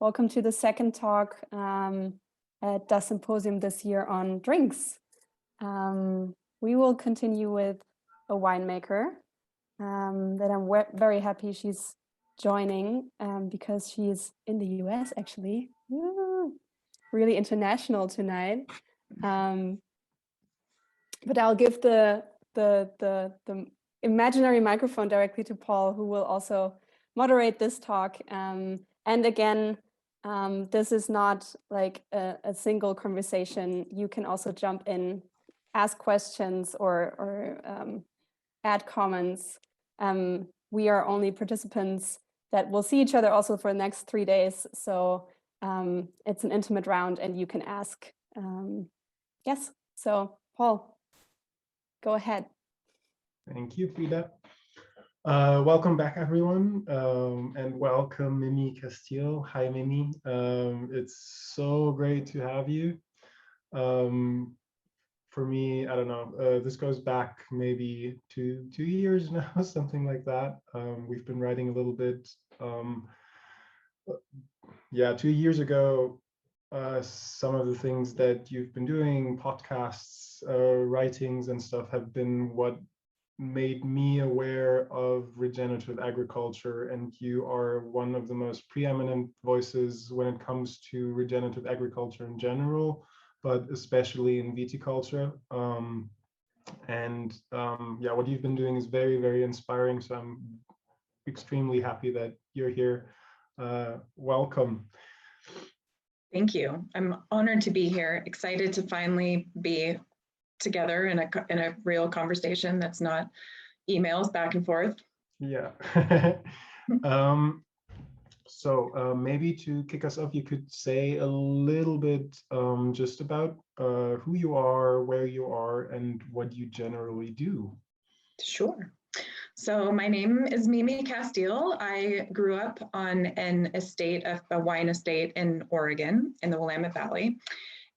Welcome to the second talk at the Symposium this year on drinks. We will continue with a winemaker that I'm very happy she's joining because she's in the US actually. Woo! Really international tonight. But I'll give the imaginary microphone directly to Paul, who will also moderate this talk. And again, this is not like a single conversation. You can also jump in, ask questions, or add comments. We are only participants that will see each other also for the next 3 days. So it's an intimate round and you can ask. Yes, so Paul, go ahead. Thank you, Frida. Welcome back, everyone, and welcome, Mimi Casteel. Hi, Mimi. It's so great to have you. For me, I don't know, this goes back maybe two years now, something like that. We've been writing a little bit. Yeah, 2 years ago, some of the things that you've been doing, podcasts, writings and stuff, have been what made me aware of regenerative agriculture, and you are one of the most preeminent voices when it comes to regenerative agriculture in general, but especially in viticulture. Yeah, what you've been doing is very, very inspiring. So I'm extremely happy that you're here. Welcome. Thank you. I'm honored to be here, excited to finally be together in a real conversation that's not emails back and forth. Yeah. So maybe to kick us off, you could say a little bit just about who you are, where you are, and what you generally do. Sure. So my name is Mimi Casteel. I grew up on an estate, a wine estate in Oregon, in the Willamette Valley.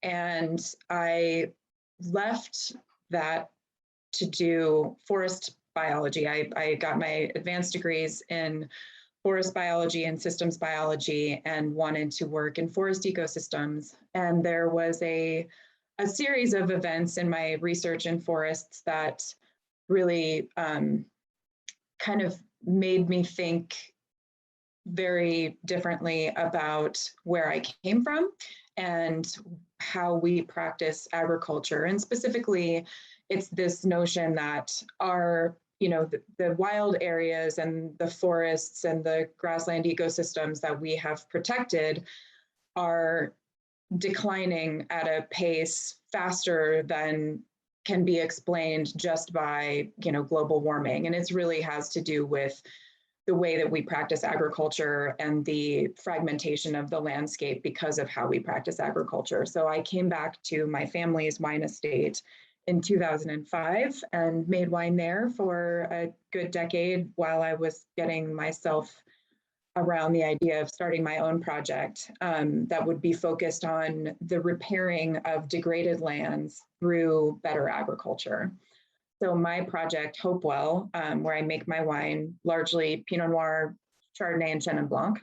And I left that to do forest biology. I got my advanced degrees in forest biology and systems biology and wanted to work in forest ecosystems. And there was a series of events in my research in forests that really kind of made me think very differently about where I came from and how we practice agriculture. And specifically, it's this notion that our, the wild areas and the forests and the grassland ecosystems that we have protected are declining at a pace faster than can be explained just by, global warming. And it really has to do with the way that we practice agriculture and the fragmentation of the landscape because of how we practice agriculture. So I came back to my family's wine estate in 2005 and made wine there for a good decade while I was getting myself around the idea of starting my own project that would be focused on the repairing of degraded lands through better agriculture. So my project, Hopewell, where I make my wine, largely Pinot Noir, Chardonnay, and Chenin Blanc,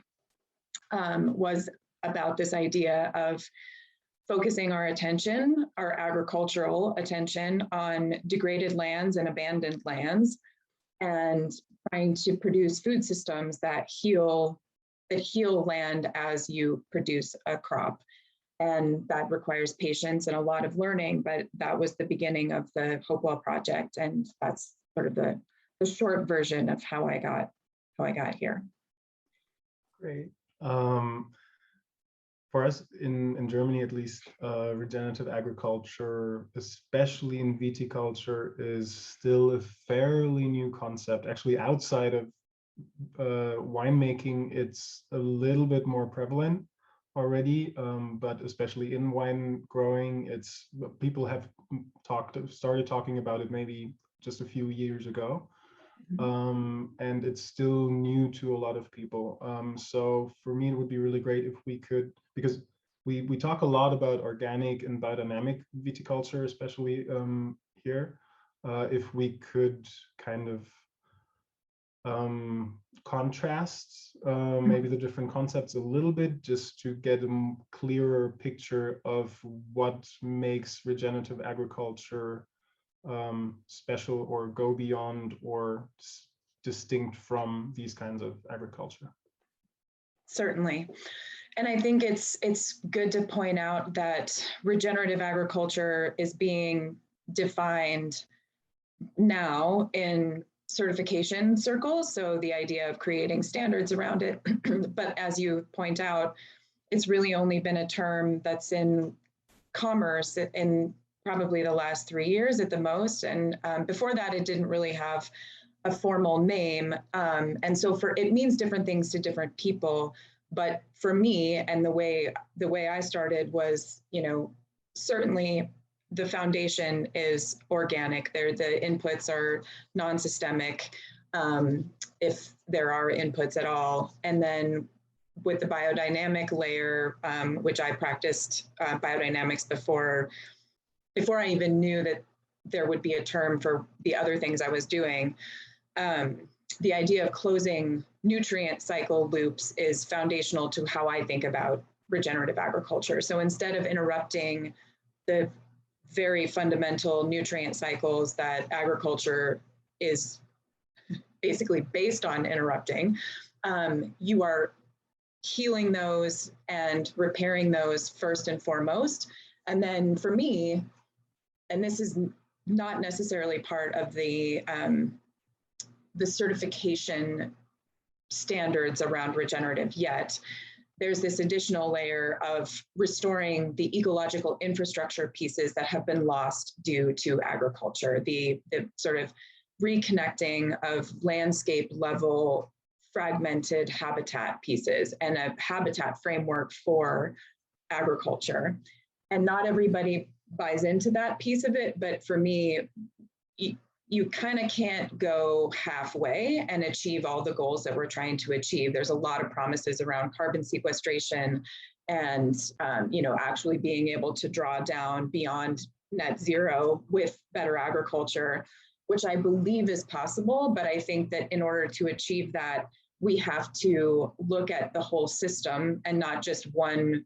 was about this idea of focusing our attention, our agricultural attention, on degraded lands and abandoned lands, and trying to produce food systems that heal land as you produce a crop. And that requires patience and a lot of learning, but that was the beginning of the Hopewell project. And that's sort of the short version of how I got here. Great. For us in Germany, at least, regenerative agriculture, especially in viticulture, is still a fairly new concept. Actually, outside of winemaking, it's a little bit more prevalent already, but especially in wine growing, people have started talking about it maybe just a few years ago. And it's still new to a lot of people. So for me, it would be really great if we could, because we talk a lot about organic and biodynamic viticulture, especially here. If we could kind of contrast maybe the different concepts a little bit, just to get a clearer picture of what makes regenerative agriculture special or go beyond or distinct from these kinds of agriculture? Certainly. And I think it's good to point out that regenerative agriculture is being defined now in certification circles. So the idea of creating standards around it. But as you point out, it's really only been a term that's in commerce in probably the last 3 years at the most. And before that, it didn't really have a formal name. And so it means different things to different people. But for me, and the way I started was, certainly the foundation is organic. The inputs are non-systemic, if there are inputs at all. And then with the biodynamic layer, which I practiced biodynamics before I even knew that there would be a term for the other things I was doing. The idea of closing nutrient cycle loops is foundational to how I think about regenerative agriculture. So instead of interrupting the very fundamental nutrient cycles that agriculture is basically based on interrupting, you are healing those and repairing those first and foremost. And then for me, and this is not necessarily part of the certification standards around regenerative yet, there's this additional layer of restoring the ecological infrastructure pieces that have been lost due to agriculture, the sort of reconnecting of landscape level fragmented habitat pieces and a habitat framework for agriculture. And not everybody buys into that piece of it, but for me, you kind of can't go halfway and achieve all the goals that we're trying to achieve. There's a lot of promises around carbon sequestration and actually being able to draw down beyond net zero with better agriculture, which I believe is possible. But I think that in order to achieve that, we have to look at the whole system and not just one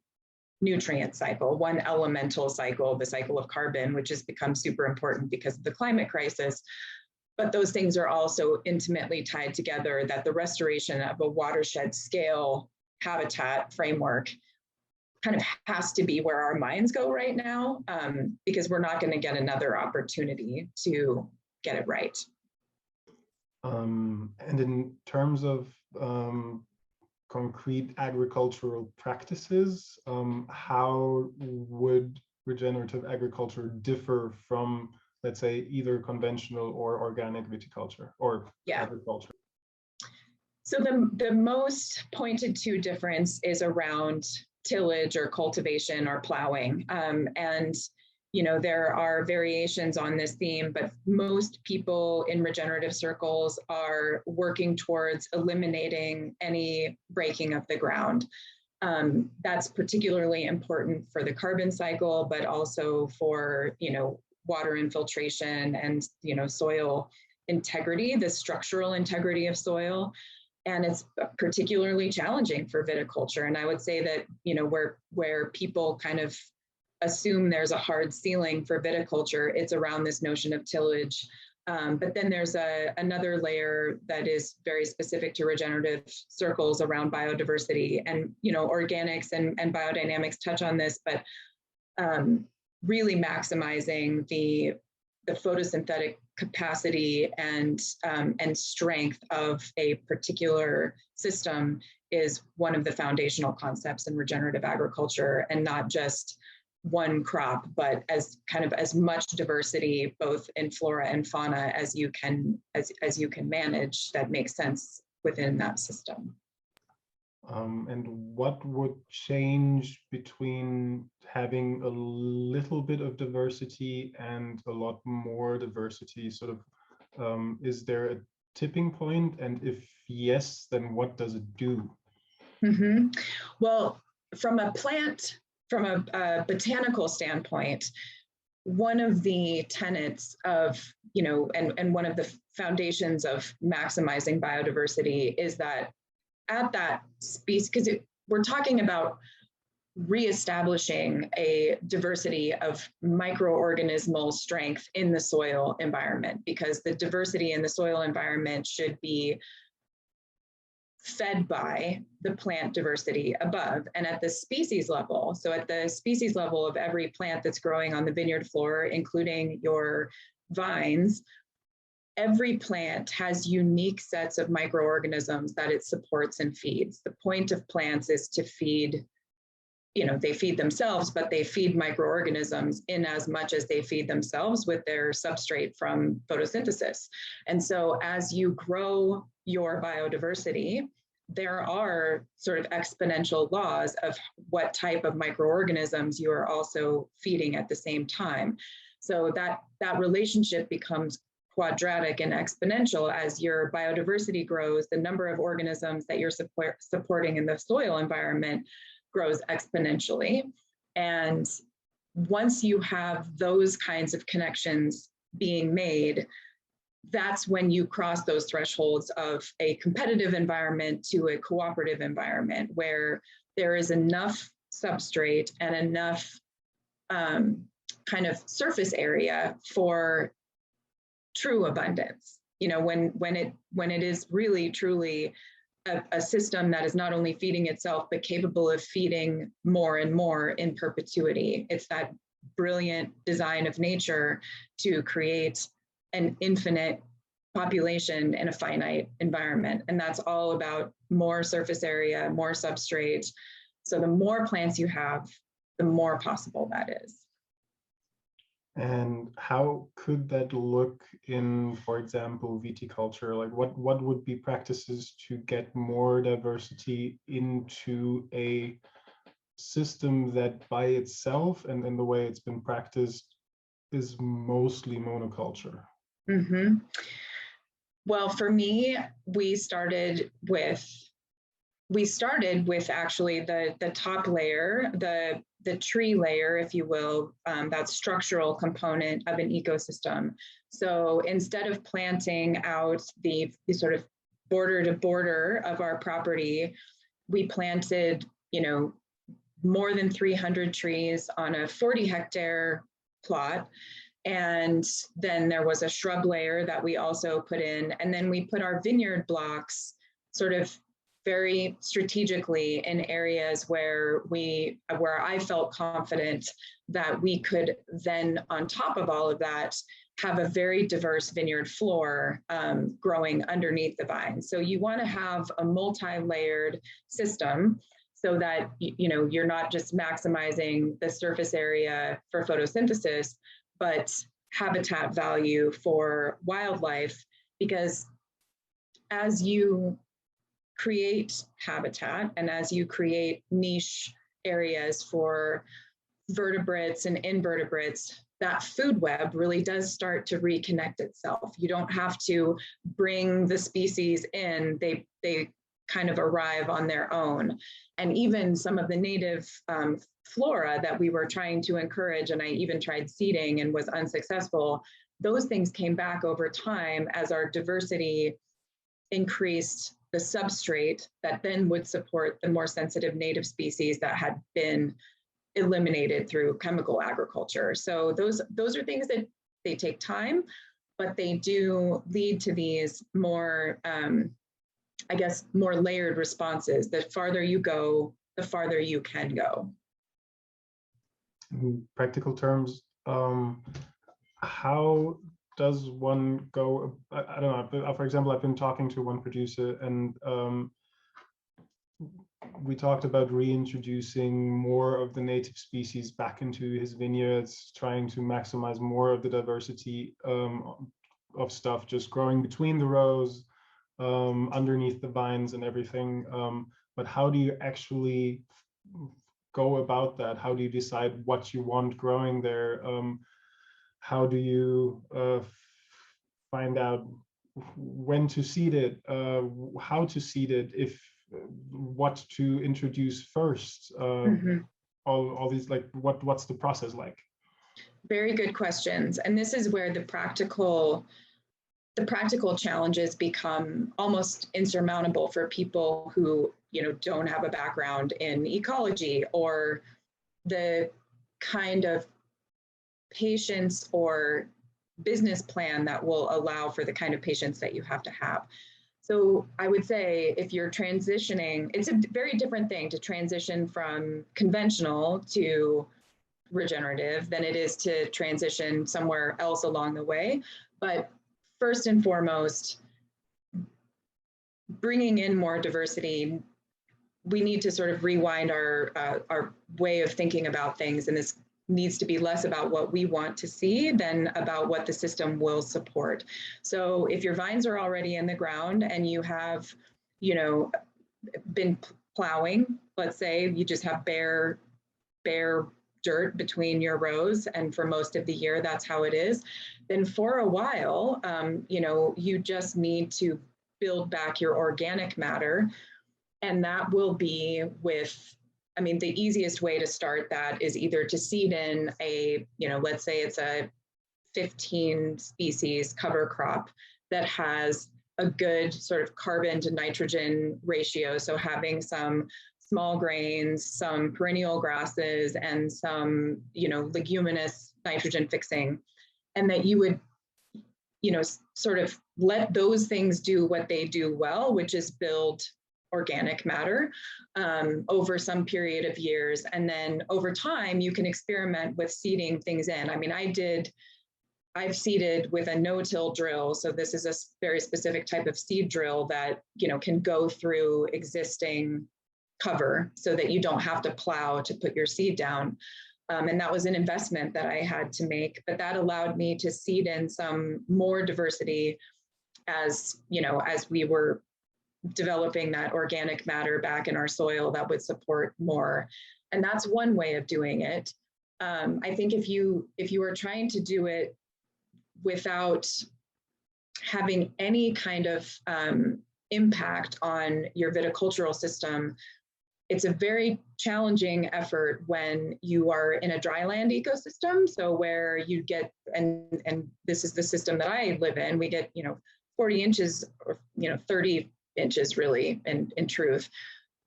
nutrient cycle, one elemental cycle, the cycle of carbon, which has become super important because of the climate crisis. But those things are also intimately tied together, that the restoration of a watershed scale habitat framework kind of has to be where our minds go right now, because we're not going to get another opportunity to get it right. And in terms of concrete agricultural practices, how would regenerative agriculture differ from, let's say, either conventional or organic viticulture or agriculture? So the most pointed to difference is around tillage or cultivation or plowing. And there are variations on this theme, but most people in regenerative circles are working towards eliminating any breaking of the ground. That's particularly important for the carbon cycle, but also for, water infiltration and, soil integrity, the structural integrity of soil. And it's particularly challenging for viticulture. And I would say that, where people kind of assume there's a hard ceiling for viticulture, it's around this notion of tillage. But then there's another layer that is very specific to regenerative circles around biodiversity. And, organics and biodynamics touch on this, but really maximizing the photosynthetic capacity and strength of a particular system is one of the foundational concepts in regenerative agriculture, and not just one crop, but as much diversity, both in flora and fauna, as you can manage, that makes sense within that system. And what would change between having a little bit of diversity and a lot more diversity? Sort of, is there a tipping point? And if yes, then what does it do? Mm-hmm. Well, from a botanical standpoint, one of the tenets of, and one of the foundations of maximizing biodiversity is that at that species, because we're talking about reestablishing a diversity of microorganismal strength in the soil environment, because the diversity in the soil environment should be fed by the plant diversity above. And at the species level, so at the species level of every plant that's growing on the vineyard floor, including your vines, every plant has unique sets of microorganisms that it supports and feeds. The point of plants is to feed, they feed themselves, but they feed microorganisms in as much as they feed themselves with their substrate from photosynthesis. And so as you grow your biodiversity, there are sort of exponential laws of what type of microorganisms you are also feeding at the same time. So that relationship becomes quadratic and exponential. As your biodiversity grows, the number of organisms that you're supporting in the soil environment grows exponentially. And once you have those kinds of connections being made, that's when you cross those thresholds of a competitive environment to a cooperative environment, where there is enough substrate and enough kind of surface area for true abundance. When it is really truly a system that is not only feeding itself, but capable of feeding more and more in perpetuity. It's that brilliant design of nature to create an infinite population in a finite environment. And that's all about more surface area, more substrate. So the more plants you have, the more possible that is. And how could that look in, for example, viticulture? Like what would be practices to get more diversity into a system that by itself and in the way it's been practiced is mostly monoculture? Mm-hmm. Well, for me, we started with actually the top layer, the tree layer, if you will, that structural component of an ecosystem. So instead of planting out the sort of border to border of our property, we planted, more than 300 trees on a 40-hectare plot. And then there was a shrub layer that we also put in. And then we put our vineyard blocks sort of very strategically in areas where I felt confident that we could then, on top of all of that, have a very diverse vineyard floor growing underneath the vine. So you want to have a multi-layered system so that you're not just maximizing the surface area for photosynthesis, but habitat value for wildlife, because as you create habitat and as you create niche areas for vertebrates and invertebrates, that food web really does start to reconnect itself. You don't have to bring the species in, they kind of arrive on their own. And even some of the native flora that we were trying to encourage, and I even tried seeding and was unsuccessful, those things came back over time as our diversity increased the substrate that then would support the more sensitive native species that had been eliminated through chemical agriculture. So those are things that they take time, but they do lead to these more, more layered responses. The farther you go, the farther you can go. In practical terms, how does one go? I don't know. For example, I've been talking to one producer, and we talked about reintroducing more of the native species back into his vineyards, trying to maximize more of the diversity of stuff just growing between the rows, underneath the vines and everything. But how do you actually go about that? How do you decide what you want growing there? How do you find out when to seed it, how to seed it, what to introduce first? All these, like, what's the process like? Very good questions. And this is where the practical the practical challenges become almost insurmountable for people who, don't have a background in ecology, or the kind of patience or business plan that will allow for the kind of patience that you have to have. So I would say if you're transitioning, it's a very different thing to transition from conventional to regenerative than it is to transition somewhere else along the way. But first and foremost, bringing in more diversity, we need to sort of rewind our way of thinking about things, and this needs to be less about what we want to see than about what the system will support. So if your vines are already in the ground and you have, been plowing, let's say you just have bare dirt between your rows, and for most of the year that's how it is, then for a while, you just need to build back your organic matter. And that will be with, the easiest way to start that is either to seed in a, let's say it's a 15 species cover crop that has a good sort of carbon to nitrogen ratio. So having some small grains, some perennial grasses, and some, leguminous nitrogen fixing, and that you would, sort of let those things do what they do well, which is build organic matter over some period of years. And then over time, you can experiment with seeding things in. I've seeded with a no-till drill. So this is a very specific type of seed drill that, can go through existing cover so that you don't have to plow to put your seed down. And that was an investment that I had to make, but that allowed me to seed in some more diversity as we were developing that organic matter back in our soil that would support more. And that's one way of doing it. I think if you are trying to do it without having any kind of impact on your viticultural system, it's a very challenging effort when you are in a dryland ecosystem. So where you get, and this is the system that I live in, we get, 40 inches or, 30 inches really in truth,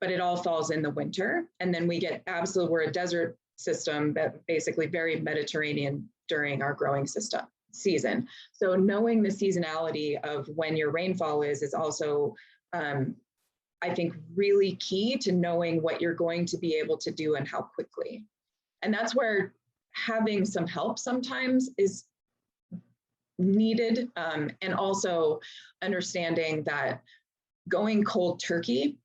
but it all falls in the winter. And then we get we're a desert system that basically very Mediterranean during our growing season. So knowing the seasonality of when your rainfall is also, I think, really key to knowing what you're going to be able to do and how quickly. And that's where having some help sometimes is needed. And also understanding that going cold turkey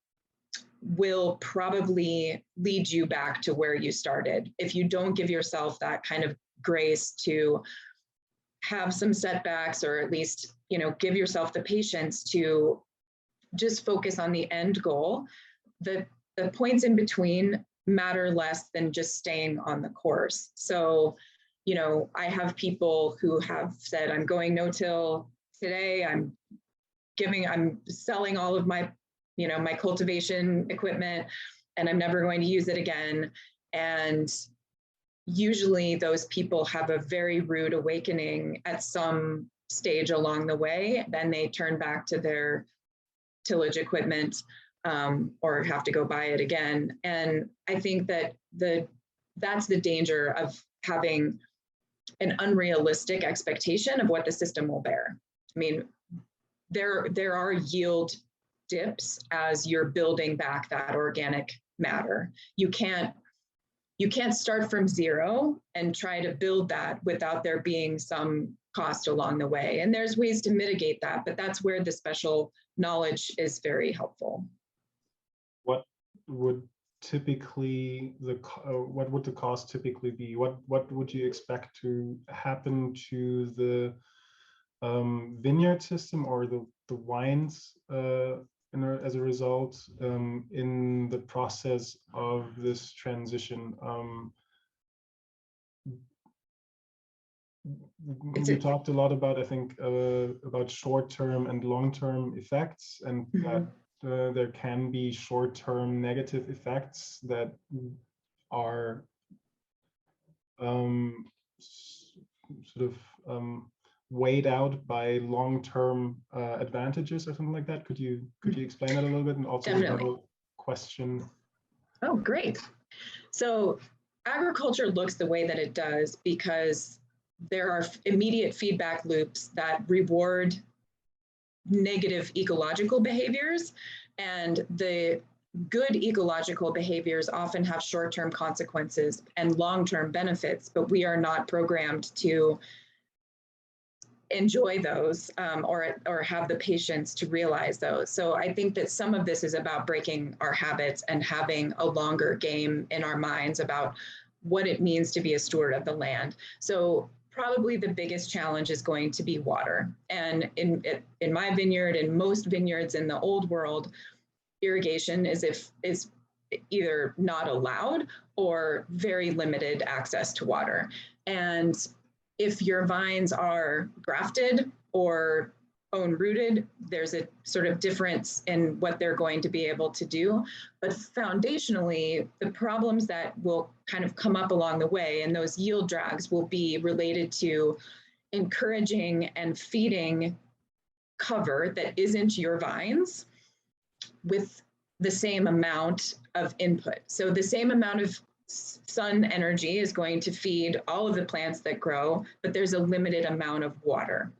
will probably lead you back to where you started. If you don't give yourself that kind of grace to have some setbacks, or at least, give yourself the patience to just focus on the end goal, the points in between matter less than just staying on the course. So, I have people who have said, I'm going no-till today, I'm selling all of my, my cultivation equipment, and I'm never going to use it again. And usually those people have a very rude awakening at some stage along the way. Then they turn back to their tillage equipment or have to go buy it again. And I think that that's the danger of having an unrealistic expectation of what the system will bear. There are yield dips as you're building back that organic matter. You can't start from zero and try to build that without there being some cost along the way. And there's ways to mitigate that, but that's where the special knowledge is very helpful. What would typically what would the cost typically be? What would you expect to happen to the vineyard system or the wines as a result in the process of this transition? We talked a lot about, I think, about short-term and long-term effects, and that there can be short-term negative effects that are sort of weighed out by long-term advantages or something like that? Could you explain that a little bit? And also another question. Oh, great. So agriculture looks the way that it does because there are immediate feedback loops that reward negative ecological behaviors, and the good ecological behaviors often have short-term consequences and long-term benefits, but we are not programmed to enjoy those or have the patience to realize those. So I think that some of this is about breaking our habits and having a longer game in our minds about what it means to be a steward of the land. So probably the biggest challenge is going to be water. And in my vineyard and most vineyards in the old world, irrigation is either not allowed or very limited access to water. And if your vines are grafted or bone rooted, there's a sort of difference in what they're going to be able to do. But foundationally, the problems that will kind of come up along the way and those yield drags will be related to encouraging and feeding cover that isn't your vines with the same amount of input. So the same amount of sun energy is going to feed all of the plants that grow, but there's a limited amount of water.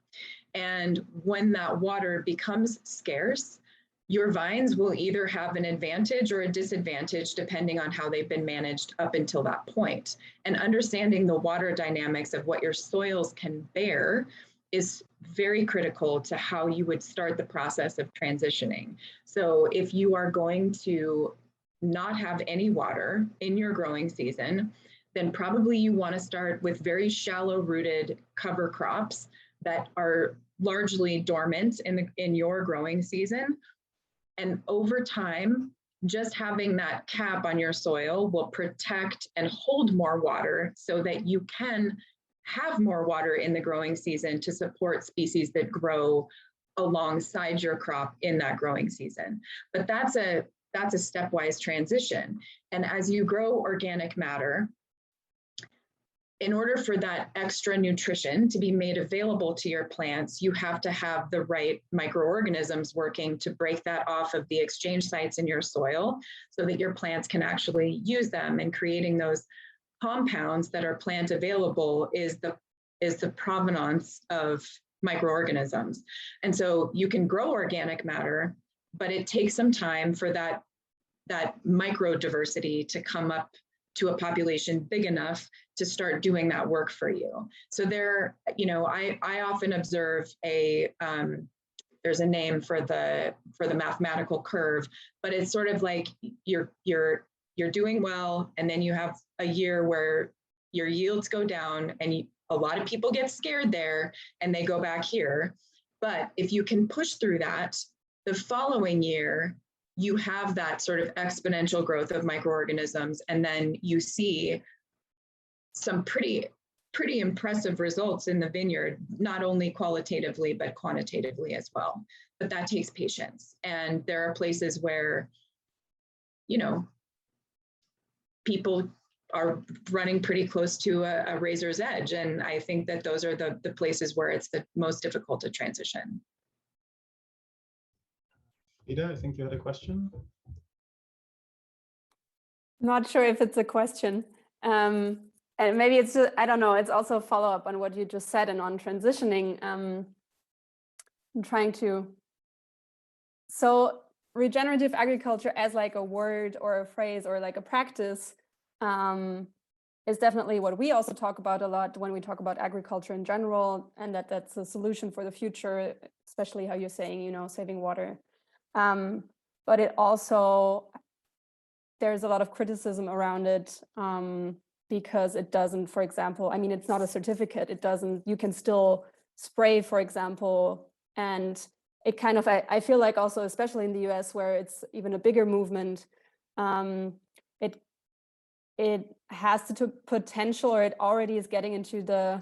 And when that water becomes scarce, your vines will either have an advantage or a disadvantage depending on how they've been managed up until that point. And understanding the water dynamics of what your soils can bear is very critical to how you would start the process of transitioning. So if you are going to not have any water in your growing season, then probably you want to start with very shallow rooted cover crops that are largely dormant in your growing season. And over time, just having that cap on your soil will protect and hold more water so that you can have more water in the growing season to support species that grow alongside your crop in that growing season. But that's a stepwise transition. And as you grow organic matter, in order for that extra nutrition to be made available to your plants, you have to have the right microorganisms working to break that off of the exchange sites in your soil so that your plants can actually use them. And creating those compounds that are plant available is the provenance of microorganisms. And so you can grow organic matter, but it takes some time for that micro diversity to come up to a population big enough to start doing that work for you. So there, I often observe there's a name for the mathematical curve, but it's sort of like you're doing well, and then you have a year where your yields go down, and a lot of people get scared there, and they go back here. But if you can push through that, the following year, you have that sort of exponential growth of microorganisms, and then you see some pretty impressive results in the vineyard, not only qualitatively, but quantitatively as well. But that takes patience. And there are places where, people are running pretty close to a razor's edge. And I think that those are the places where it's the most difficult to transition. Ida, I think you had a question. Not sure if it's a question. And maybe it's, I don't know, it's also a follow-up on what you just said and on transitioning. I'm trying to, so regenerative agriculture as like a word or a phrase or like a practice is definitely what we also talk about a lot when we talk about agriculture in general, and that's a solution for the future, especially how you're saying, saving water. But it also, there's a lot of criticism around it because it doesn't, for example, it's not a certificate. It doesn't, you can still spray, for example, and it kind of, I feel like also, especially in the US where it's even a bigger movement, it has the potential, or it already is getting into the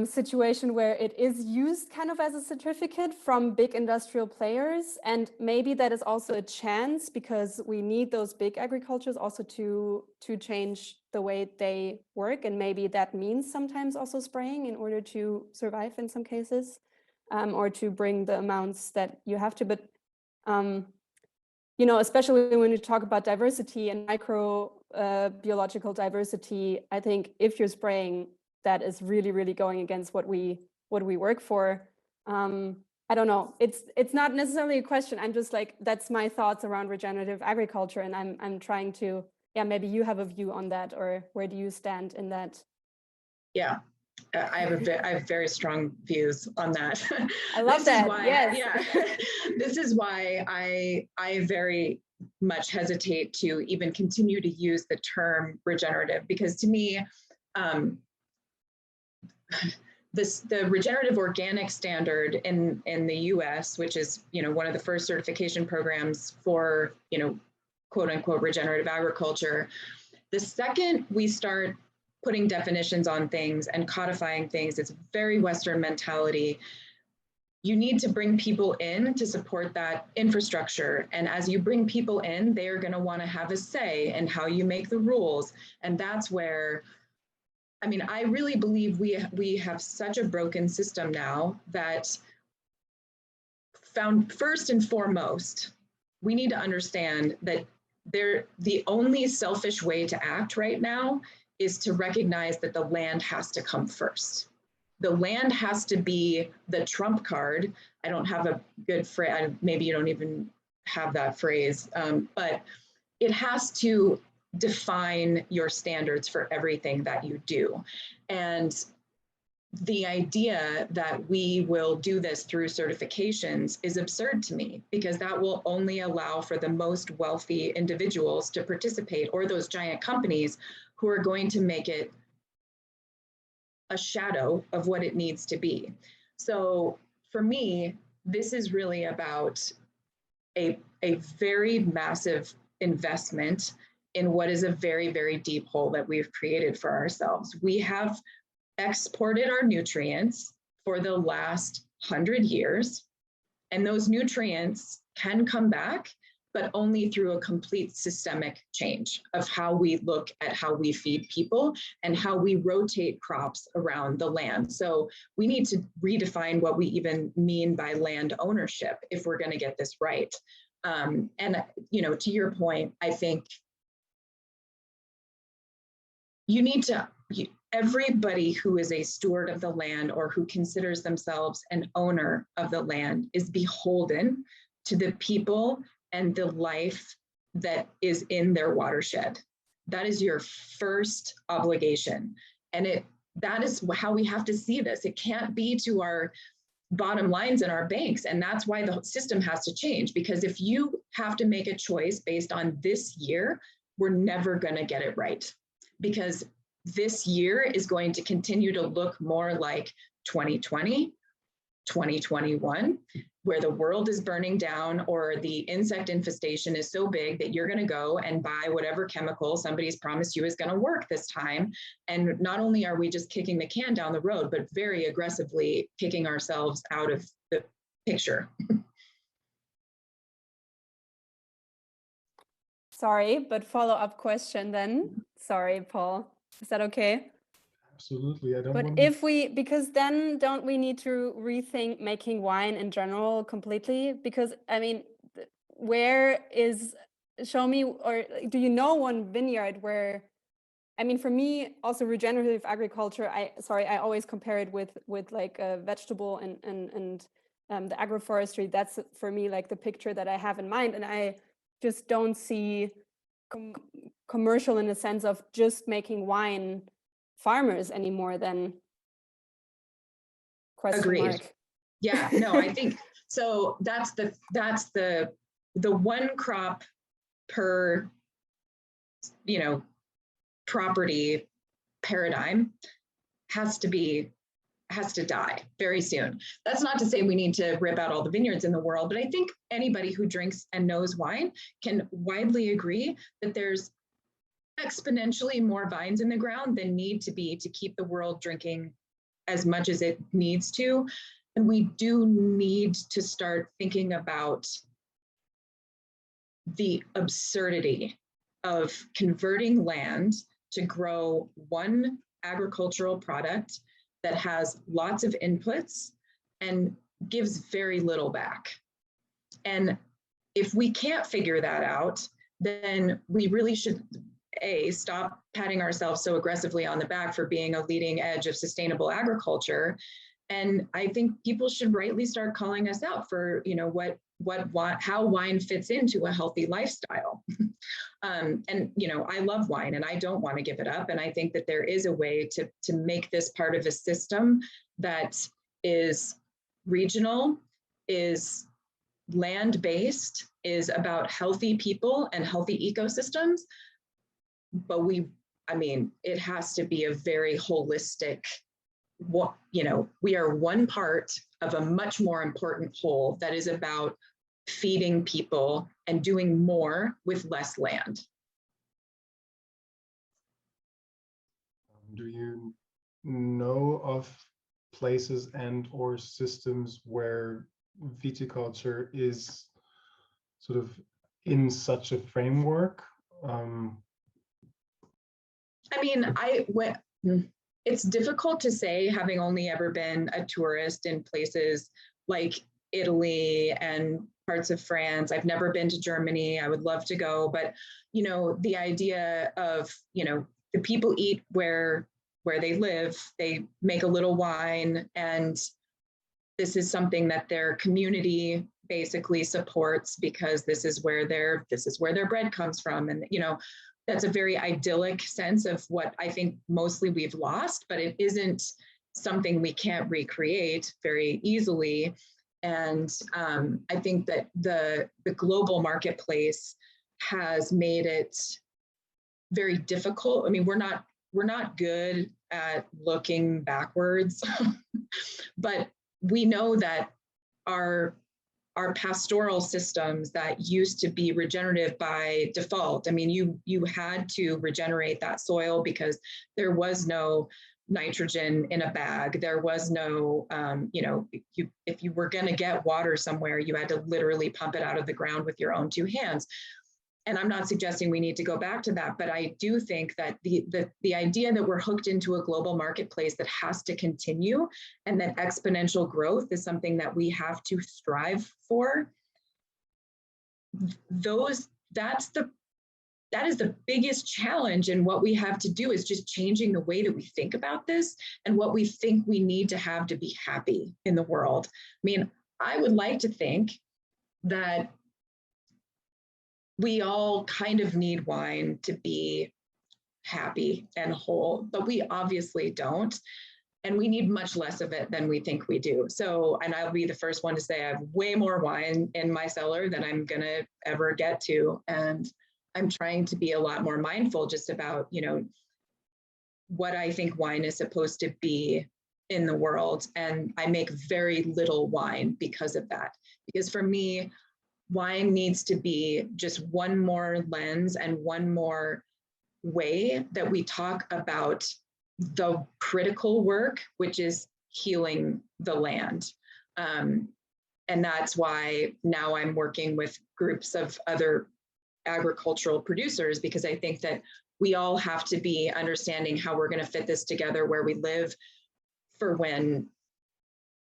situation where it is used kind of as a certificate from big industrial players. And maybe that is also a chance, because we need those big agricultures also to change the way they work. And maybe that means sometimes also spraying in order to survive in some cases, or to bring the amounts that you have to. But, you know, especially when you talk about diversity and microbiological diversity, I think if you're spraying, that is really, really going against what we work for. I don't know. It's not necessarily a question. I'm just like, that's my thoughts around regenerative agriculture, and I'm trying to, yeah, maybe you have a view on that, or where do you stand in that? Yeah, I have very strong views on that. I love that. Yes. Yeah, this is why I very much hesitate to even continue to use the term regenerative, because to me, the regenerative organic standard in the US, which is, you know, one of the first certification programs for, you know, quote unquote regenerative agriculture, the second we start putting definitions on things and codifying things, it's very Western mentality. You need to bring people in to support that infrastructure. And as you bring people in, they are going to want to have a say in how you make the rules. And that's where, I mean, I really believe we have such a broken system now that first and foremost, we need to understand that the only selfish way to act right now is to recognize that the land has to come first. The land has to be the trump card. I don't have a good phrase, maybe you don't even have that phrase, but it has to define your standards for everything that you do. And the idea that we will do this through certifications is absurd to me, because that will only allow for the most wealthy individuals to participate, or those giant companies who are going to make it a shadow of what it needs to be. So for me, this is really about a very massive investment in what is a very, very deep hole that we've created for ourselves. We have exported our nutrients for the last 100 years, and those nutrients can come back, but only through a complete systemic change of how we look at how we feed people and how we rotate crops around the land. So we need to redefine what we even mean by land ownership if we're going to get this right. And, you know, to your point, I think you need to, everybody who is a steward of the land or who considers themselves an owner of the land is beholden to the people and the life that is in their watershed. That is your first obligation. And that is how we have to see this. It can't be to our bottom lines in our banks. And that's why the system has to change, because if you have to make a choice based on this year, we're never going to get it right, because this year is going to continue to look more like 2020, 2021, where the world is burning down, or the insect infestation is so big that you're going to go and buy whatever chemical somebody's promised you is going to work this time. And not only are we just kicking the can down the road, but very aggressively kicking ourselves out of the picture. Sorry, but follow-up question then. Sorry, Paul. Is that okay? Absolutely. I don't But want if we, because then don't we need to rethink making wine in general completely? Because I mean, where is, show me, or do you know one vineyard where, I mean, for me, also regenerative agriculture, I always compare it with like a vegetable and the agroforestry. That's for me like the picture that I have in mind. And I just don't see commercial in the sense of just making wine farmers anymore than question Agreed. mark. Yeah, no, I think so. That's the one crop per, you know, property paradigm has to die very soon. That's not to say we need to rip out all the vineyards in the world, but I think anybody who drinks and knows wine can widely agree that there's exponentially more vines in the ground than need to be to keep the world drinking as much as it needs to. And we do need to start thinking about the absurdity of converting land to grow one agricultural product that has lots of inputs and gives very little back. And if we can't figure that out, then we really should, A, stop patting ourselves so aggressively on the back for being a leading edge of sustainable agriculture. And I think people should rightly start calling us out for, you know, how wine fits into a healthy lifestyle. And, you know, I love wine and I don't want to give it up. And I think that there is a way to make this part of a system that is regional, is land-based, is about healthy people and healthy ecosystems. But I mean, it has to be a very holistic, you know, we are one part of a much more important whole that is about feeding people and doing more with less land. Do you know of places and or systems where viticulture is sort of in such a framework? I mean, it's difficult to say, having only ever been a tourist in places like Italy and parts of France. I've never been to Germany. I would love to go, but you know, the idea of, you know, the people eat where they live, they make a little wine, and this is something that their community basically supports because this is where their bread comes from. And you know, that's a very idyllic sense of what I think mostly we've lost, but it isn't something we can't recreate very easily. And I think that the global marketplace has made it very difficult. I mean, we're not good at looking backwards, but we know that our pastoral systems that used to be regenerative by default. I mean, you had to regenerate that soil because there was no nitrogen in a bag. There was no, you know, if you were going to get water somewhere, you had to literally pump it out of the ground with your own two hands. And I'm not suggesting we need to go back to that, but I do think that the idea that we're hooked into a global marketplace that has to continue and that exponential growth is something that we have to strive for. That is the biggest challenge, and what we have to do is just changing the way that we think about this and what we think we need to have to be happy in the world. I mean, I would like to think that we all kind of need wine to be happy and whole, but we obviously don't. And we need much less of it than we think we do. So, and I'll be the first one to say I have way more wine in my cellar than I'm gonna ever get to. And I'm trying to be a lot more mindful just about, you know, what I think wine is supposed to be in the world. And I make very little wine because of that. Because for me, wine needs to be just one more lens and one more way that we talk about the critical work, which is healing the land. And that's why now I'm working with groups of other agricultural producers, because I think that we all have to be understanding how we're going to fit this together where we live for when,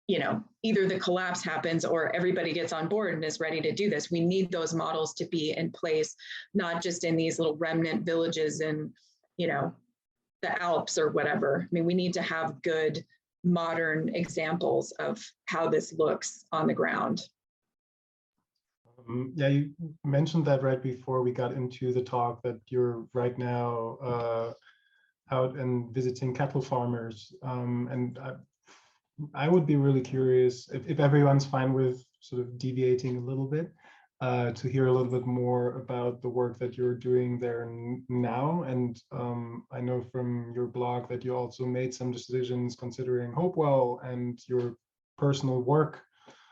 you know, either the collapse happens or everybody gets on board and is ready to do this. We need those models to be in place, not just in these little remnant villages in, you know, the Alps or whatever. I mean, we need to have good modern examples of how this looks on the ground. Yeah, you mentioned that right before we got into the talk that you're right now out and visiting cattle farmers. And I would be really curious if everyone's fine with sort of deviating a little bit to hear a little bit more about the work that you're doing there now. And I know from your blog that you also made some decisions considering Hopewell and your personal work.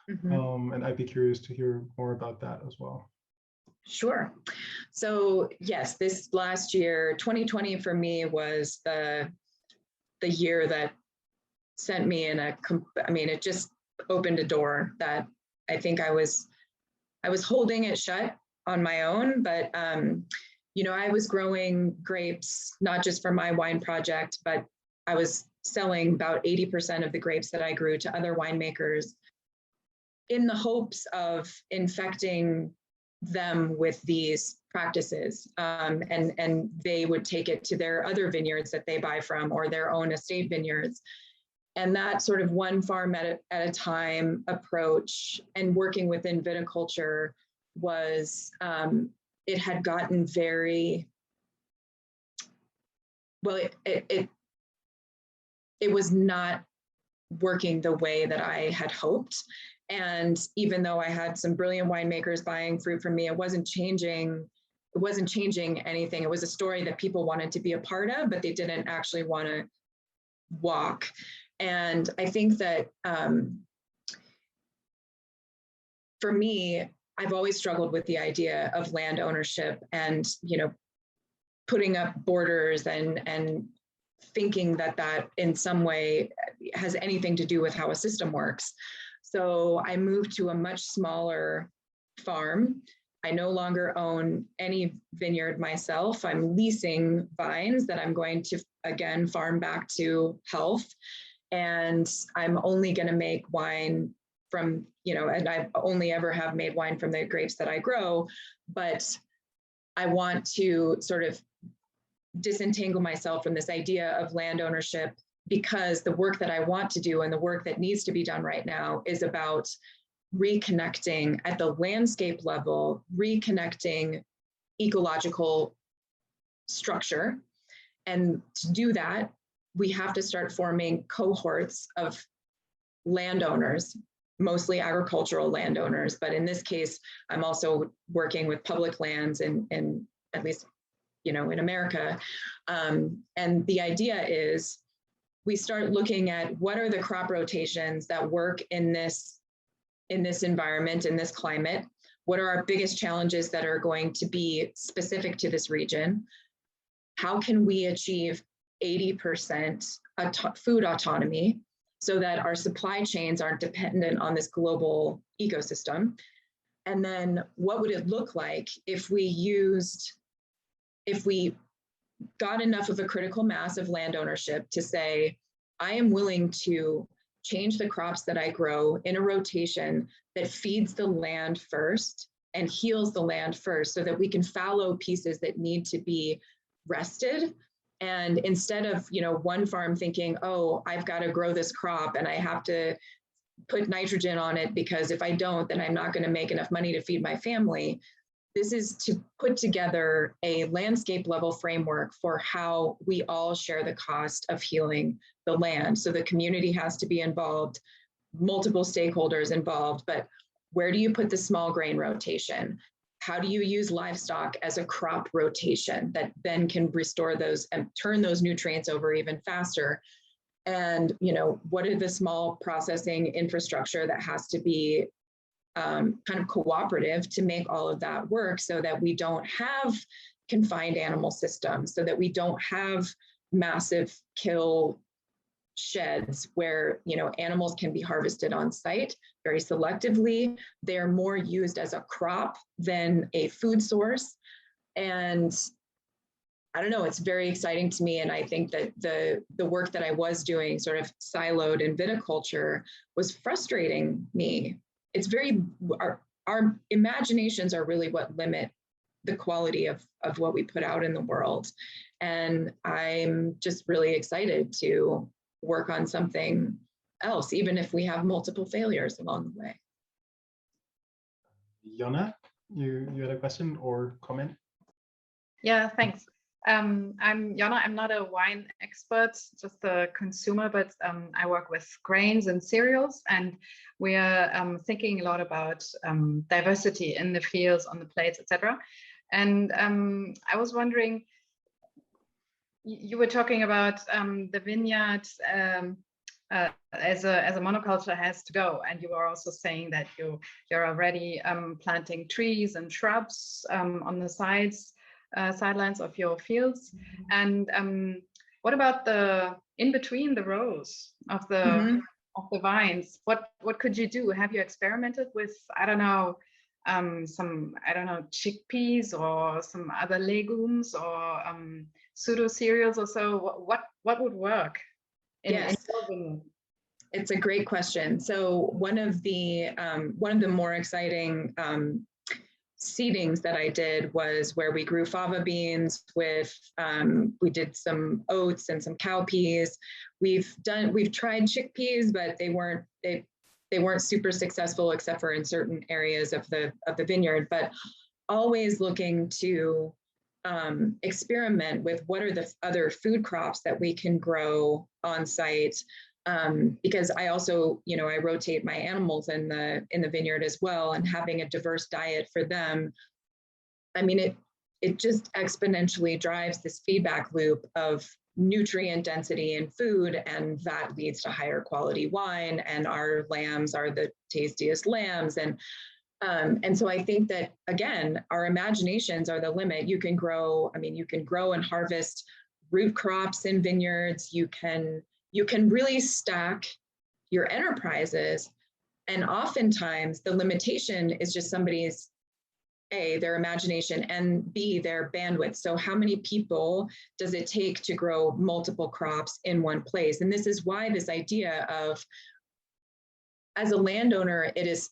Mm-hmm. And I'd be curious to hear more about that as well. Sure. So yes, this last year, 2020 for me was the year that sent me in I mean, it just opened a door that I think I was holding it shut on my own, but you know, I was growing grapes, not just for my wine project, but I was selling about 80% of the grapes that I grew to other winemakers in the hopes of infecting them with these practices. And they would take it to their other vineyards that they buy from, or their own estate vineyards. And that sort of one farm at a time approach and working within viticulture was, it had gotten very, well, it was not working the way that I had hoped. And even though I had some brilliant winemakers buying fruit from me, it wasn't changing anything. It was a story that people wanted to be a part of, but they didn't actually want to walk. And I think that for me, I've always struggled with the idea of land ownership and, you know, putting up borders and thinking that that in some way has anything to do with how a system works. So I moved to a much smaller farm. I no longer own any vineyard myself. I'm leasing vines that I'm going to, again, farm back to health. And I'm only going to make wine from, you know, and I only ever have made wine from the grapes that I grow, but I want to sort of disentangle myself from this idea of land ownership, because the work that I want to do and the work that needs to be done right now is about reconnecting at the landscape level, reconnecting ecological structure. And to do that, we have to start forming cohorts of landowners, mostly agricultural landowners. But in this case, I'm also working with public lands in at least, you know, in America. And the idea is we start looking at what are the crop rotations that work in this environment, in this climate. What are our biggest challenges that are going to be specific to this region? How can we achieve 80% food autonomy so that our supply chains aren't dependent on this global ecosystem? And then what would it look like if we got enough of a critical mass of land ownership to say, I am willing to change the crops that I grow in a rotation that feeds the land first and heals the land first, so that we can fallow pieces that need to be rested. And instead of, you know, one farm thinking, oh, I've got to grow this crop and I have to put nitrogen on it because if I don't, then I'm not going to make enough money to feed my family. This is to put together a landscape level framework for how we all share the cost of healing the land. So the community has to be involved, multiple stakeholders involved, but where do you put the small grain rotation? How do you use livestock as a crop rotation that then can restore those and turn those nutrients over even faster? And, you know, what are the small processing infrastructure that has to be kind of cooperative to make all of that work, so that we don't have confined animal systems, so that we don't have massive kill sheds where, you know, animals can be harvested on site very selectively. They're more used as a crop than a food source. And I don't know, it's very exciting to me. And I think that the work that I was doing sort of siloed in viticulture was frustrating me. It's very, our imaginations are really what limit the quality of what we put out in the world. And I'm just really excited to work on something else, even if we have multiple failures along the way. Jonna, you had a question or comment? Yeah, thanks. I'm Jonna. I'm not a wine expert, just a consumer, but I work with grains and cereals, and we are thinking a lot about diversity in the fields, on the plates, etc. And I was wondering, you were talking about the vineyard as a monoculture has to go, and you were also saying that you're already planting trees and shrubs on the sidelines of your fields. And what about the in between the rows of the vines? What could you do? Have you experimented with, I don't know, some, I don't know, chickpeas or some other legumes or pseudo cereals or so? What would work in your vineyard? It's a great question. So one of the more exciting seedings that I did was where we grew fava beans with, we did some oats and some cowpeas. We've tried chickpeas, but they weren't super successful except for in certain areas of the vineyard, but always looking to experiment with what are the other food crops that we can grow on site. Because I also, I rotate my animals in the vineyard as well, and having a diverse diet for them, I mean, it just exponentially drives this feedback loop of nutrient density in food, and that leads to higher quality wine, and our lambs are the tastiest lambs. And so I think that, again, our imaginations are the limit. You can grow and harvest root crops in vineyards. You can really stack your enterprises. And oftentimes the limitation is just somebody's A, their imagination, and B, their bandwidth. So how many people does it take to grow multiple crops in one place? And this is why this idea of, as a landowner, it is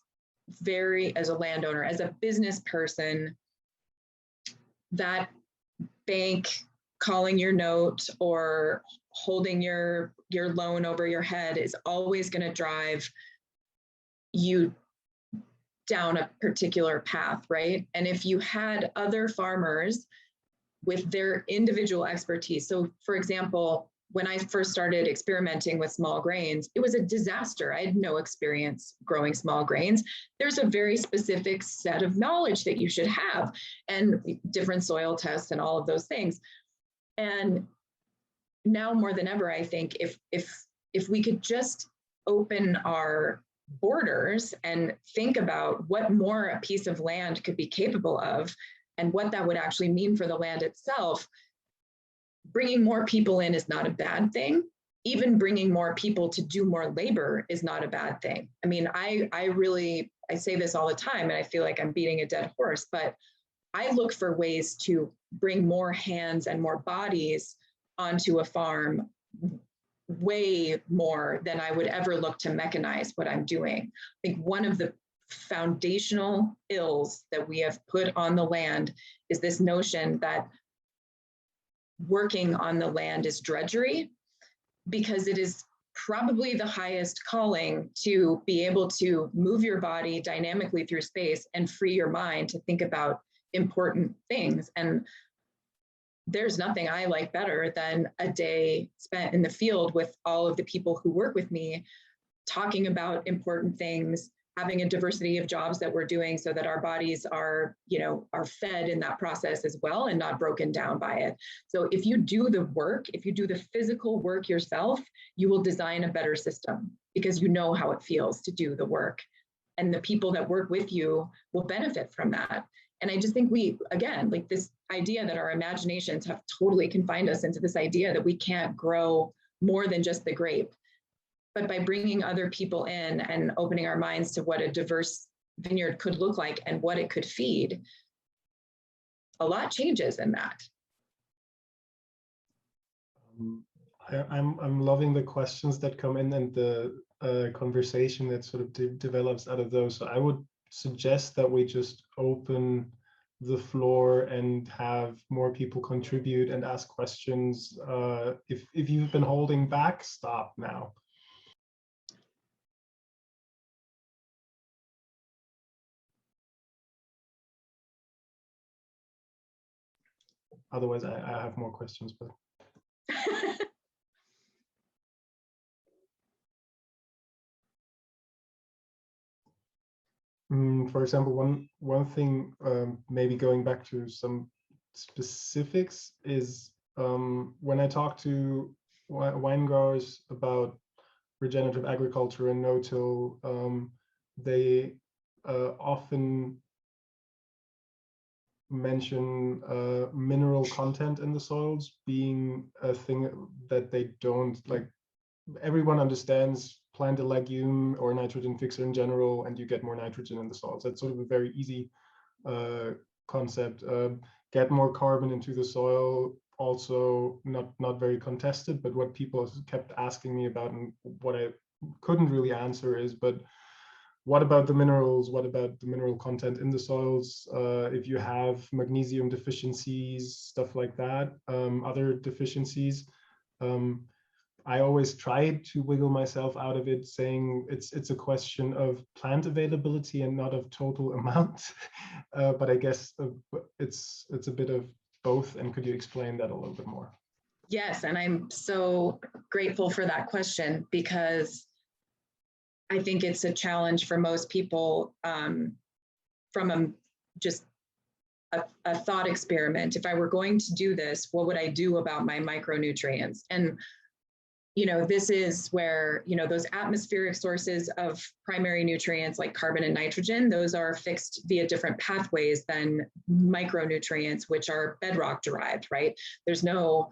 as a business person, that bank calling your note or holding your loan over your head is always going to drive you down a particular path, right? And if you had other farmers with their individual expertise, so for example, when I first started experimenting with small grains, it was a disaster. I had no experience growing small grains. There's a very specific set of knowledge that you should have, and different soil tests and all of those things. And now more than ever, I think if we could just open our borders and think about what more a piece of land could be capable of and what that would actually mean for the land itself, bringing more people in is not a bad thing. Even bringing more people to do more labor is not a bad thing. I mean, I say this all the time, and I feel like I'm beating a dead horse, but I look for ways to bring more hands and more bodies onto a farm, way more than I would ever look to mechanize what I'm doing. I think one of the foundational ills that we have put on the land is this notion that working on the land is drudgery, because it is probably the highest calling to be able to move your body dynamically through space and free your mind to think about important things. And there's nothing I like better than a day spent in the field with all of the people who work with me, talking about important things, having a diversity of jobs that we're doing so that our bodies are fed in that process as well and not broken down by it. So if you do the work, if you do the physical work yourself, you will design a better system because you know how it feels to do the work. And the people that work with you will benefit from that. And I just think like this idea that our imaginations have totally confined us into this idea that we can't grow more than just the grape. But by bringing other people in and opening our minds to what a diverse vineyard could look like and what it could feed, a lot changes in that. I'm loving the questions that come in and the conversation that sort of develops out of those. So I would suggest that we just open the floor and have more people contribute and ask questions. If you've been holding back, stop now. Otherwise, I have more questions, but. For example, one thing, maybe going back to some specifics, is when I talk to wine growers about regenerative agriculture and no-till, they often mention mineral content in the soils being a thing that they don't like. Everyone understands plant a legume or nitrogen fixer in general, and you get more nitrogen in the soils. That's sort of a very easy concept. Get more carbon into the soil, also not very contested, but what people kept asking me about and what I couldn't really answer is, but what about the minerals? What about the mineral content in the soils? If you have magnesium deficiencies, stuff like that, other deficiencies, I always try to wiggle myself out of it, saying it's a question of plant availability and not of total amount. But I guess it's a bit of both. And could you explain that a little bit more? Yes, and I'm so grateful for that question, because I think it's a challenge for most people from just a thought experiment. If I were going to do this, what would I do about my micronutrients? And this is where, those atmospheric sources of primary nutrients like carbon and nitrogen, those are fixed via different pathways than micronutrients, which are bedrock derived, right? There's no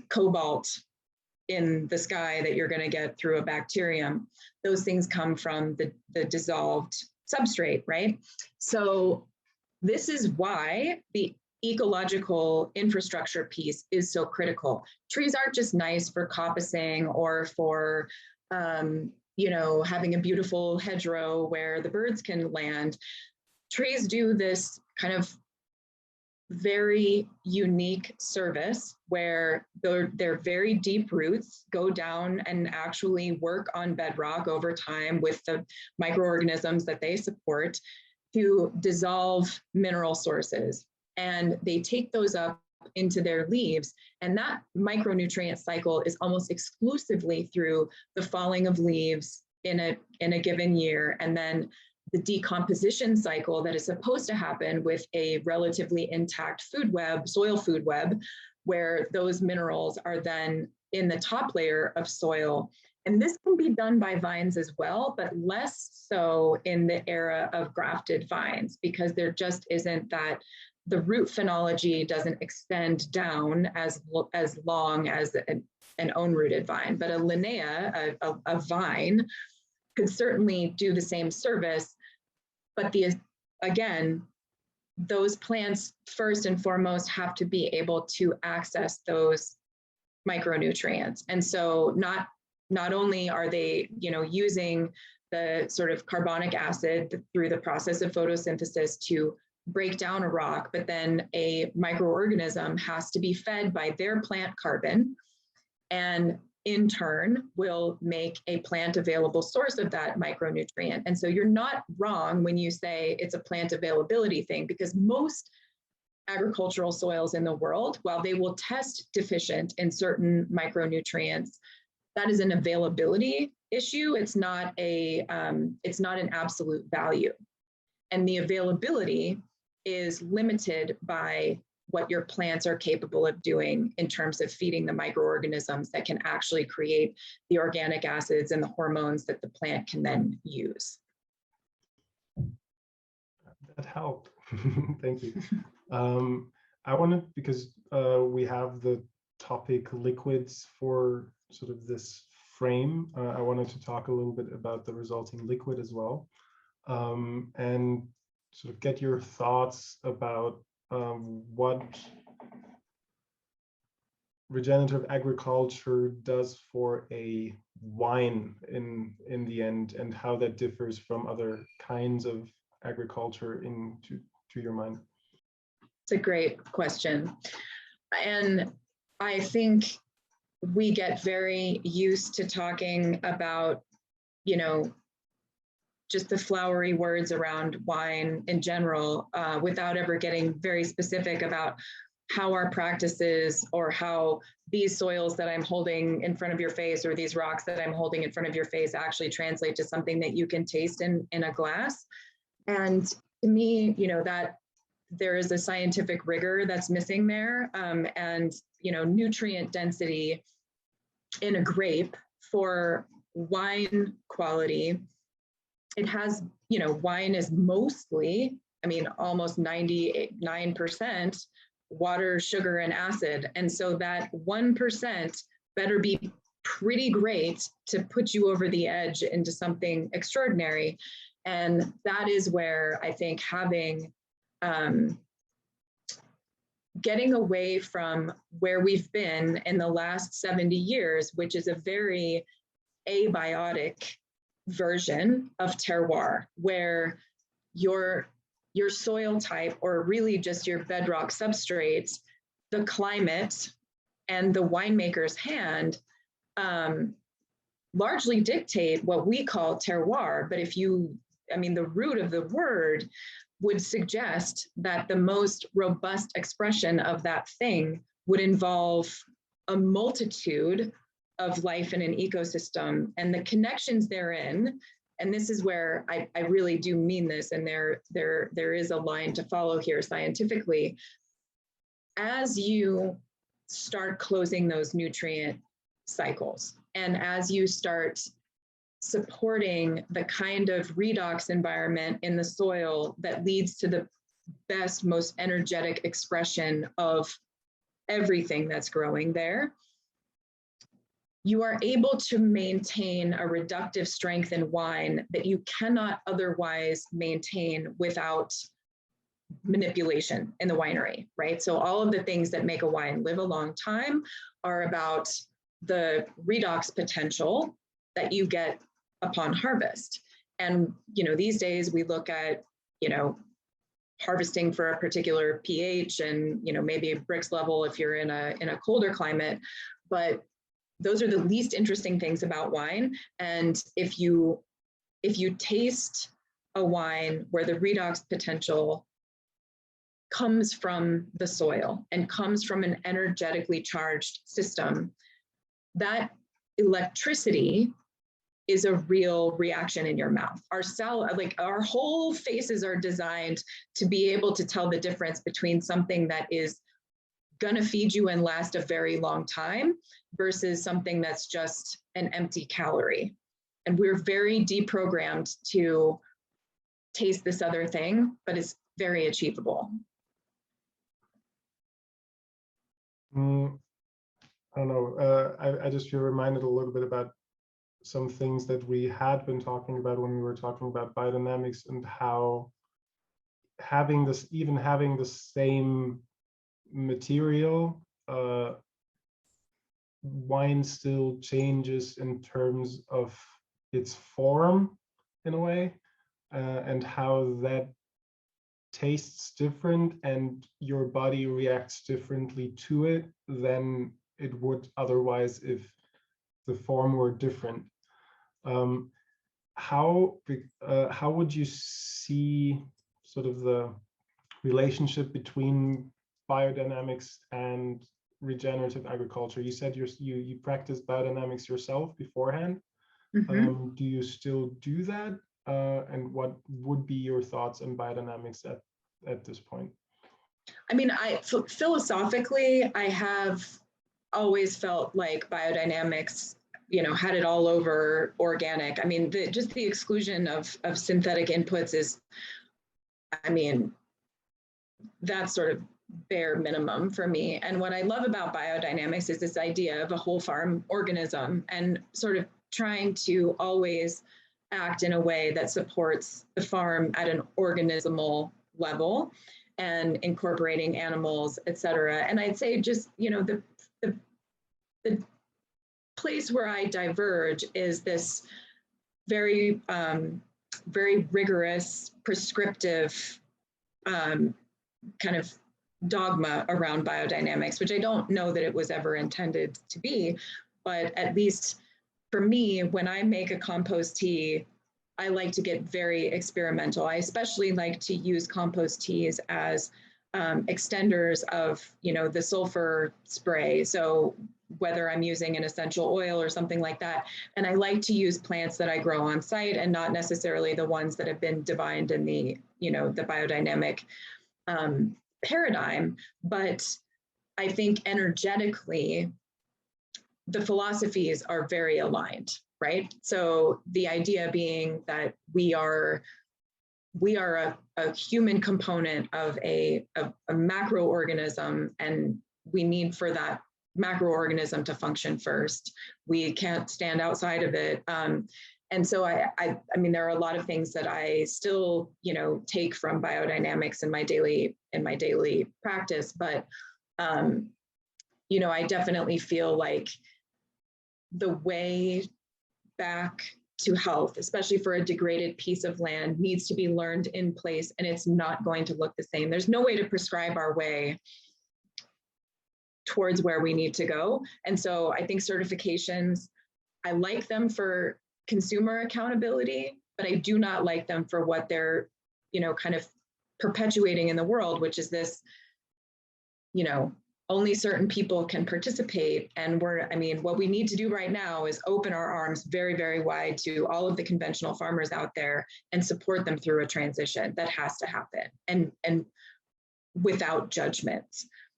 cobalt in the sky that you're going to get through a bacterium. Those things come from the dissolved substrate, right? So this is why the ecological infrastructure piece is so critical. Trees aren't just nice for coppicing or for having a beautiful hedgerow where the birds can land. Trees do this kind of very unique service where their very deep roots go down and actually work on bedrock over time with the microorganisms that they support to dissolve mineral sources. And they take those up into their leaves. And that micronutrient cycle is almost exclusively through the falling of leaves in a given year. And then the decomposition cycle that is supposed to happen with a relatively intact food web, soil food web, where those minerals are then in the top layer of soil. And this can be done by vines as well, but less so in the era of grafted vines, because there just isn't that, the root phenology doesn't extend down as long as an own-rooted vine. But a linnea, a vine, could certainly do the same service. But again, those plants first and foremost have to be able to access those micronutrients. And so not only are they, using the sort of carbonic acid through the process of photosynthesis to break down a rock, but then a microorganism has to be fed by their plant carbon, and in turn will make a plant available source of that micronutrient. And so you're not wrong when you say it's a plant availability thing, because most agricultural soils in the world, while they will test deficient in certain micronutrients, that is an availability issue. It's not an absolute value. And the availability is limited by what your plants are capable of doing in terms of feeding the microorganisms that can actually create the organic acids and the hormones that the plant can then use. That helped. Thank you. I wanted, because we have the topic liquids for sort of this frame, I wanted to talk a little bit about the resulting liquid as well, and sort of get your thoughts about what regenerative agriculture does for a wine in the end, and how that differs from other kinds of agriculture to your mind. It's a great question. And I think we get very used to talking about, just the flowery words around wine in general, without ever getting very specific about how our practices or how these soils that I'm holding in front of your face, or these rocks that I'm holding in front of your face, actually translate to something that you can taste in a glass. And to me, that there is a scientific rigor that's missing there, and nutrient density in a grape for wine quality. It has, wine is mostly I mean, almost 99% water, sugar, and acid. And so that 1% better be pretty great to put you over the edge into something extraordinary. And that is where I think having, getting away from where we've been in the last 70 years, which is a very abiotic version of terroir, where your soil type, or really just your bedrock substrates, the climate, and the winemaker's hand largely dictate what we call terroir. But if you, I mean, the root of the word would suggest that the most robust expression of that thing would involve a multitude of life in an ecosystem and the connections therein. And this is where I really do mean this, and there is a line to follow here scientifically. As you start closing those nutrient cycles, and as you start supporting the kind of redox environment in the soil that leads to the best, most energetic expression of everything that's growing there, you are able to maintain a reductive strength in wine that you cannot otherwise maintain without manipulation in the winery, right? So all of the things that make a wine live a long time are about the redox potential that you get upon harvest. And, you know, these days we look at, you know, harvesting for a particular pH and, you know, maybe a Brix level if you're in a colder climate, but those are the least interesting things about wine. And if you taste a wine where the redox potential comes from the soil and comes from an energetically charged system, that electricity is a real reaction in your mouth. Our whole faces are designed to be able to tell the difference between something that is gonna feed you and last a very long time versus something that's just an empty calorie. And we're very deprogrammed to taste this other thing, but it's very achievable. I don't know, I just feel reminded a little bit about some things that we had been talking about when we were talking about biodynamics, and how having the same material, wine still changes in terms of its form in a way, and how that tastes different and your body reacts differently to it than it would otherwise if the form were different. How would you see sort of the relationship between biodynamics and regenerative agriculture? You said you practiced biodynamics yourself beforehand. Mm-hmm. Do you still do that? And what would be your thoughts on biodynamics at this point? I mean, philosophically, I have always felt like biodynamics, you know, had it all over organic. I mean, just the exclusion of synthetic inputs is, I mean, that's sort of bare minimum for me. And what I love about biodynamics is this idea of a whole farm organism and sort of trying to always act in a way that supports the farm at an organismal level and incorporating animals, et cetera. And I'd say just, you know, the place where I diverge is this very, very rigorous, prescriptive kind of dogma around biodynamics, which I don't know that it was ever intended to be, but at least for me, when I make a compost tea, I like to get very experimental. I especially like to use compost teas as extenders of, you know, the sulfur spray. So whether I'm using an essential oil or something like that. And I like to use plants that I grow on site and not necessarily the ones that have been divined in the, you know, the biodynamic paradigm. But I think energetically, the philosophies are very aligned, right? So the idea being that we are we are a human component of a macroorganism, and we need for that macroorganism to function first. We can't stand outside of it. And so I mean, there are a lot of things that I still, you know, take from biodynamics in my daily practice, but you know, I definitely feel like the way back to health, especially for a degraded piece of land, needs to be learned in place, and it's not going to look the same. There's no way to prescribe our way towards where we need to go. And so I think certifications, I like them for consumer accountability, but I do not like them for what they're, you know, kind of perpetuating in the world, which is this, you know, only certain people can participate. And I mean, what we need to do right now is open our arms very, very wide to all of the conventional farmers out there and support them through a transition that has to happen, and without judgment.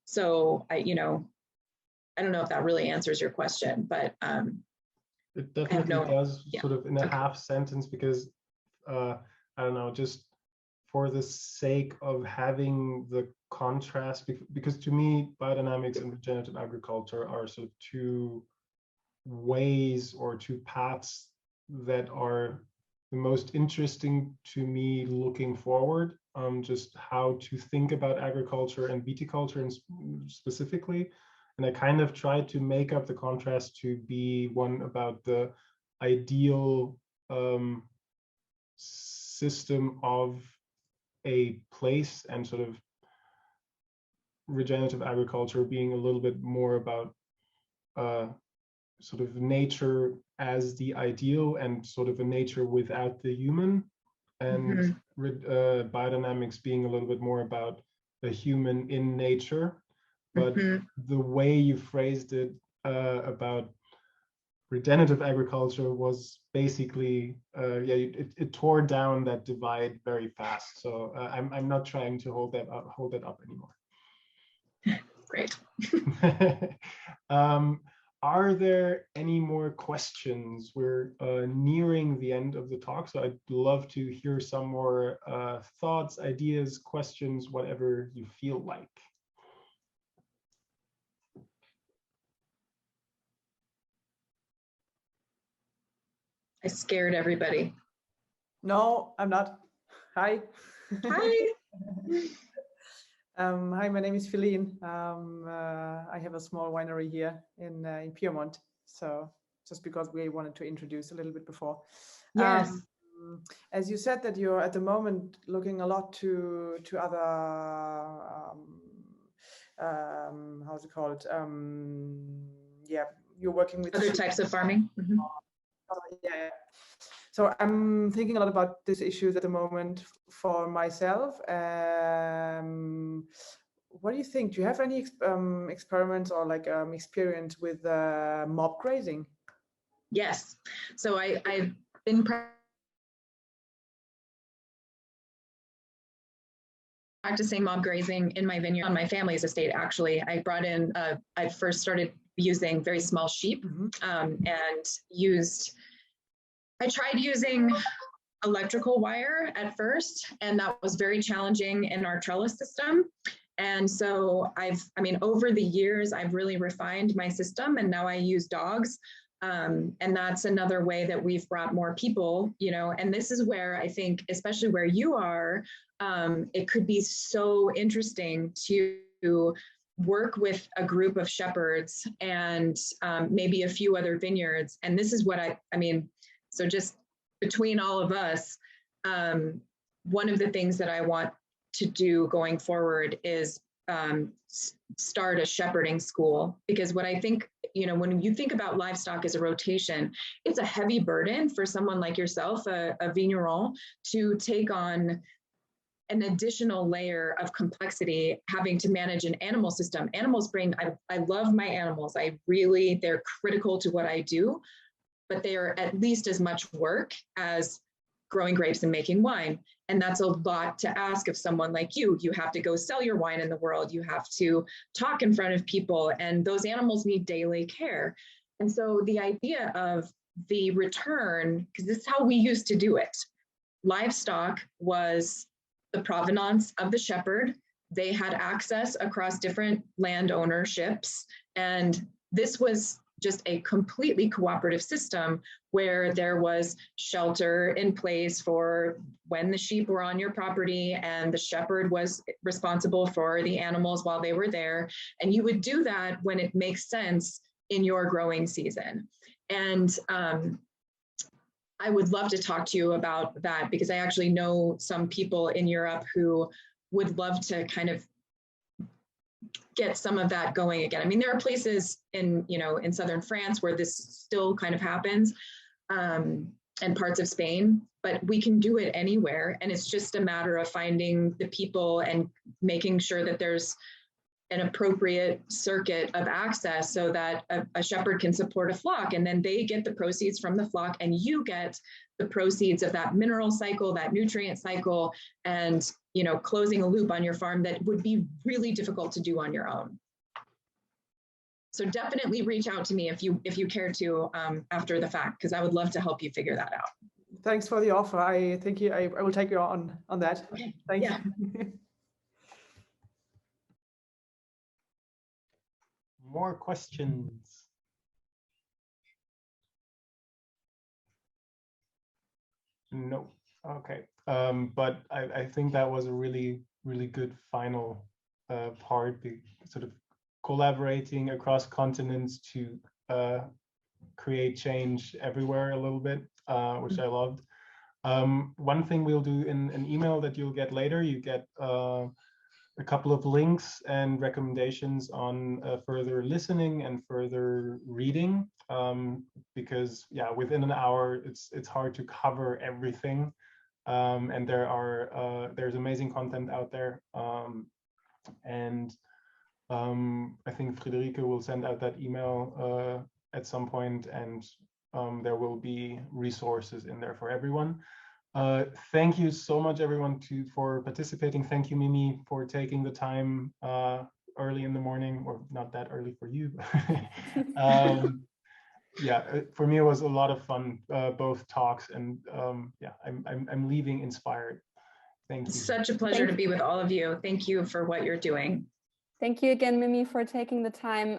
So you know, I don't know if that really answers your question, but it definitely does, sort of in a half sentence, because I don't know, just for the sake of having the contrast, because to me, biodynamics and regenerative agriculture are sort of two ways or two paths that are the most interesting to me looking forward, just how to think about agriculture and viticulture and specifically. And I kind of tried to make up the contrast to be one about the ideal system of a place, and sort of regenerative agriculture being a little bit more about sort of nature as the ideal, and sort of a nature without the human, and biodynamics being a little bit more about a human in nature. But the way you phrased it about regenerative agriculture was basically, it tore down that divide very fast. So I'm not trying to hold that up anymore. Great. Are there any more questions? We're nearing the end of the talk, so I'd love to hear some more thoughts, ideas, questions, whatever you feel like. I scared everybody. No, I'm not. Hi. Hi. Hi, my name is Feline. I have a small winery here in Piedmont. So just because we wanted to introduce a little bit before. Yes. As you said that you're at the moment looking a lot to other, how's it called? Yeah, you're working with other types of farming. Yeah. So I'm thinking a lot about these issues at the moment for myself. What do you think? Do you have any experiments or like experience with mob grazing? Yes. So I've been practicing mob grazing in my vineyard on my family's estate. Actually, I brought in, I first started using very small sheep and I tried using electrical wire at first, and that was very challenging in our trellis system. And so I mean, over the years, I've really refined my system, and now I use dogs. And that's another way that we've brought more people, you know, and this is where I think, especially where you are, it could be so interesting to work with a group of shepherds and maybe a few other vineyards. And this is what I mean, so just between all of us, one of the things that I want to do going forward is start a shepherding school, because what I think, you know, when you think about livestock as a rotation, it's a heavy burden for someone like yourself, a vigneron, to take on an additional layer of complexity, having to manage an animal system. Animals bring, I love my animals. They're critical to what I do, but they are at least as much work as growing grapes and making wine. And that's a lot to ask of someone like you. You have to go sell your wine in the world. You have to talk in front of people, and those animals need daily care. And so the idea of the return, because this is how we used to do it. livestock was the provenance of the shepherd. They had access across different land ownerships. And this was just a completely cooperative system where there was shelter in place for when the sheep were on your property, and the shepherd was responsible for the animals while they were there. And you would do that when it makes sense in your growing season. And I would love to talk to you about that, because I actually know some people in Europe who would love to kind of get some of that going again. I mean, there are places in, you know, in southern France where this still kind of happens, and parts of Spain, but we can do it anywhere. And it's just a matter of finding the people and making sure that there's an appropriate circuit of access so that a shepherd can support a flock, and then they get the proceeds from the flock, and you get the proceeds of that mineral cycle, that nutrient cycle, and, you know, closing a loop on your farm that would be really difficult to do on your own. So definitely reach out to me if you care to after the fact, because I would love to help you figure that out. Thanks for the offer. I think I will take you on that. Okay. Thank Yeah. you. More questions? No. Okay. But I think that was a really good final part, sort of collaborating across continents to create change everywhere a little bit, which I loved. One thing we'll do in an email that you'll get later, you get a couple of links and recommendations on further listening and further reading, because yeah, within an hour it's hard to cover everything, and there's amazing content out there, and I think Friederike will send out that email at some point, and there will be resources in there for everyone. Thank you so much, everyone, for participating. Thank you, Mimi, for taking the time early in the morning, or not that early for you. Yeah, for me it was a lot of fun, both talks, and yeah, I'm leaving inspired. Thank you. Such a pleasure to be with all of you. Thank you for what you're doing. Thank you again, Mimi, for taking the time.